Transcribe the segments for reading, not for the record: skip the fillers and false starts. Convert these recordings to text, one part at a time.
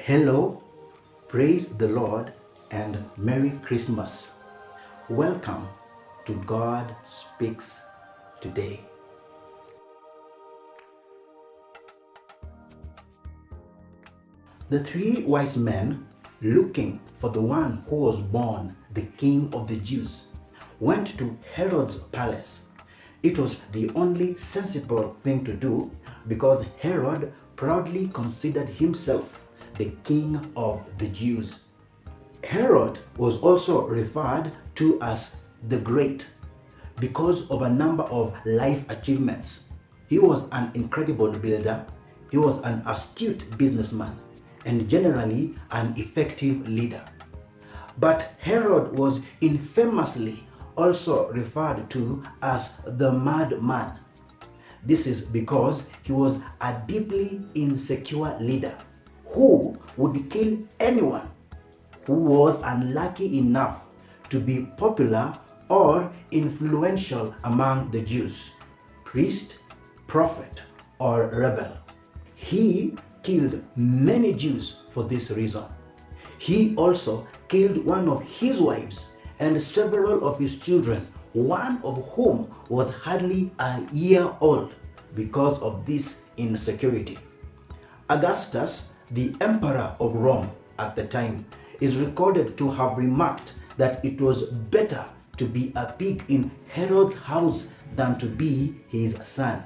Hello, praise the Lord, and Merry Christmas. Welcome to God Speaks Today. The three wise men, looking for the one who was born the King of the Jews, went to Herod's palace. It was the only sensible thing to do because Herod proudly considered himself the king of the Jews. Herod was also referred to as the Great because of a number of life achievements. He was an incredible builder, he was an astute businessman, and generally an effective leader. But Herod was infamously also referred to as the madman. This is because he was a deeply insecure leader who would kill anyone who was unlucky enough to be popular or influential among the Jews, priest, prophet, or rebel. He killed many Jews for this reason. He also killed one of his wives and several of his children, one of whom was hardly a year old because of this insecurity. Augustus, the emperor of Rome at the time, is recorded to have remarked that it was better to be a pig in Herod's house than to be his son.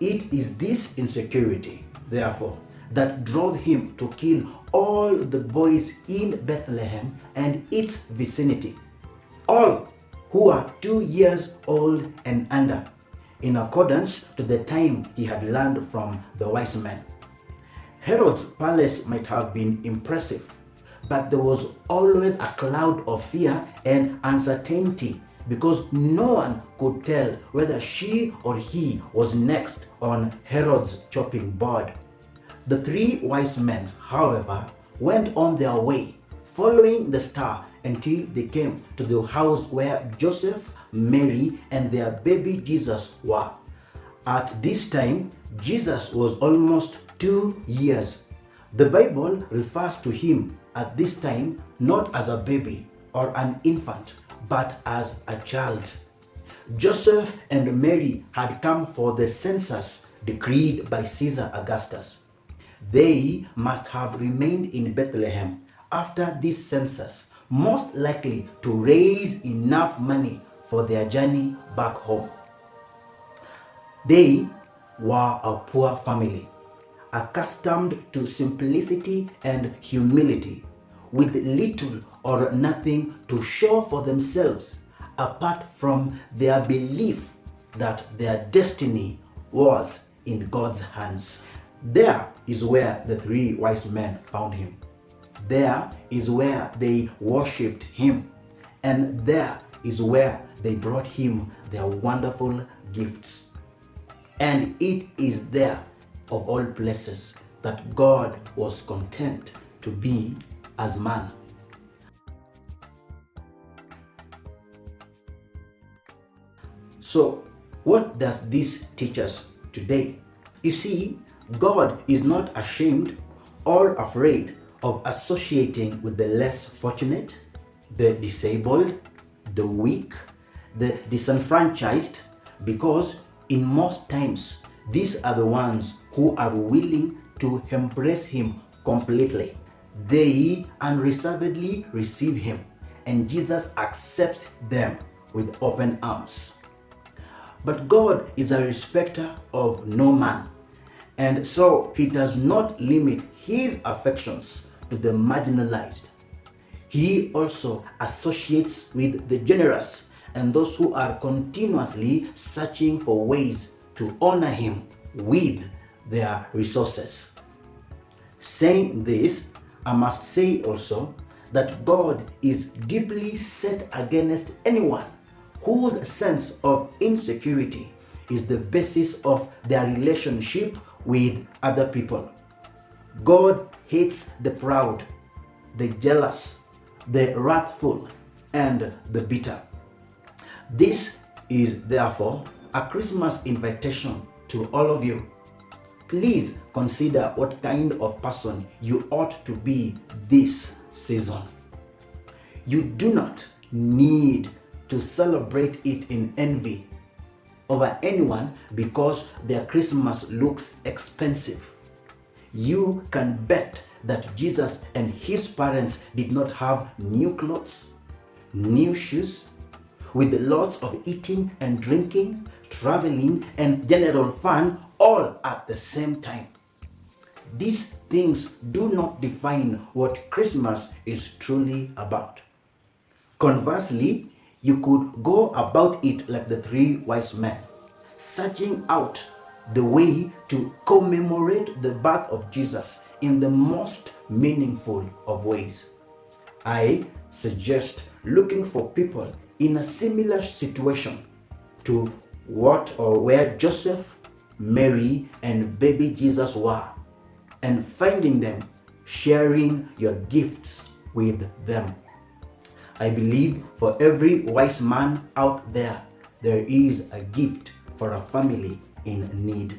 It is this insecurity, therefore, that drove him to kill all the boys in Bethlehem and its vicinity, all who are 2 years old and under, in accordance to the time he had learned from the wise men. Herod's palace might have been impressive, but there was always a cloud of fear and uncertainty because no one could tell whether she or he was next on Herod's chopping board. The three wise men, however, went on their way, following the star until they came to the house where Joseph, Mary, and their baby Jesus were. At this time, Jesus was almost 2 years. The Bible refers to him at this time not as a baby or an infant, but as a child. Joseph and Mary had come for the census decreed by Caesar Augustus. They must have remained in Bethlehem after this census, most likely to raise enough money for their journey back home. They were a poor family, accustomed to simplicity and humility, with little or nothing to show for themselves apart from their belief that their destiny was in God's hands. There is where the three wise men found him. There is where they worshipped him. And there is where they brought him their wonderful gifts. And it is there, of all places, that God was content to be as man. So, what does this teach us today? You see, God is not ashamed or afraid of associating with the less fortunate, the disabled, the weak, the disenfranchised, because in most times, these are the ones who are willing to embrace him completely. They unreservedly receive him, and Jesus accepts them with open arms. But God is a respecter of no man, and so he does not limit his affections to the marginalized. He also associates with the generous and those who are continuously searching for ways to honor him with their resources. Saying this, I must say also that God is deeply set against anyone whose sense of insecurity is the basis of their relationship with other people. God hates the proud, the jealous, the wrathful, and the bitter. This is therefore a Christmas invitation to all of you. Please consider what kind of person you ought to be this season. You do not need to celebrate it in envy over anyone because their Christmas looks expensive. You can bet that Jesus and his parents did not have new clothes, new shoes, with lots of eating and drinking, traveling, and general fun all at the same time. These things do not define what Christmas is truly about. Conversely, you could go about it like the three wise men, searching out the way to commemorate the birth of Jesus in the most meaningful of ways. I suggest looking for people in a similar situation to what or where Joseph, Mary, and baby Jesus were, and finding them, sharing your gifts with them. I believe for every wise man out there, there is a gift for a family in need.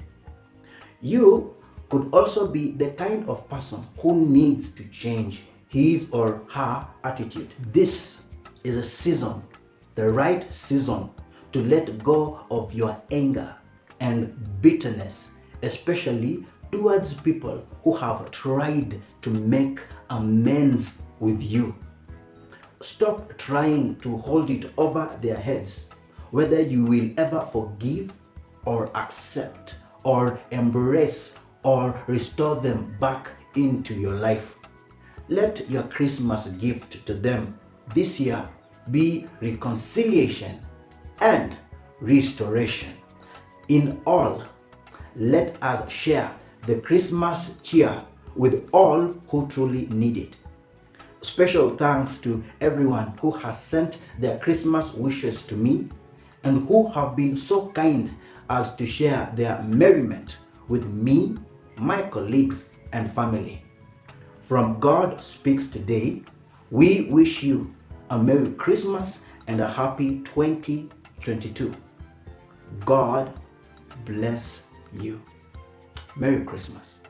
You could also be the kind of person who needs to change his or her attitude. This is a season, the right season, to let go of your anger and bitterness, especially towards people who have tried to make amends with you. Stop trying to hold it over their heads, whether you will ever forgive or accept or embrace or restore them back into your life. Let your Christmas gift to them this year be reconciliation and restoration. In all, let us share the Christmas cheer with all who truly need it. Special thanks to everyone who has sent their Christmas wishes to me and who have been so kind as to share their merriment with me, my colleagues, and family. From God Speaks Today, we wish you a Merry Christmas and a happy 2022. God bless you. Merry Christmas.